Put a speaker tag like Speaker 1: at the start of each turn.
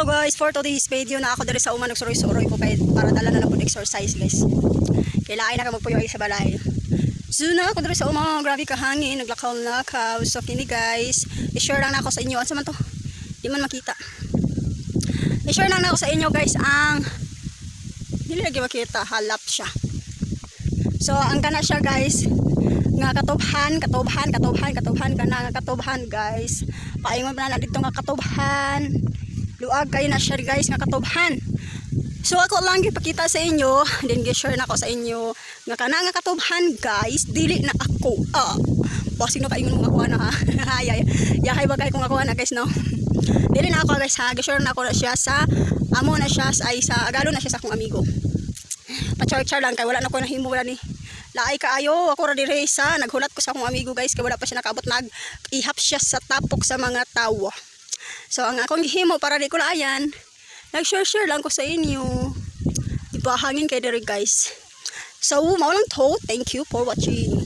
Speaker 1: Hello guys, for today's video na ako diri sa uma nagsuroy-suroy ko kay para dala na lang po exercise guys. Kailangan na ka magpuyo sa balay. So na ako diri sa uma, grabe ka hangin, naglakaw-lakaw. So kini guys, i-share lang na ako sa inyo. Ano man to? Di man makita. I-share lang na ako sa inyo guys ang dili lagi makita, halap siya. So ang kana siya guys, nga katubhan guys. Paingon pa na dito nga katubhan. Luag kayo na siya guys nga katubhan. So ako lang gipakita sa inyo, then gi-share na ako sa inyo nga kana nga katubhan guys, dili na ako. Bossing na paingon mga kuha na ha. Yahay ba kay kung ako na guys no. Dili na ako guys ha, gi-share na ako na siya sa amo na siya ay sa agalo na siya sa akong amigo. Pa-char lang kay wala na ko nahimo wala ni. Laay kaayo ako ra dire sa naghulat ko sa akong amigo guys kay wala pa siya nakaabot ihap siya sa tapok sa mga tawo. So ang akong gihimo para di ko laayan, nag-share lang ko sa inyo. Ibahangin kay dire guys. So mao lang to. Thank you for watching.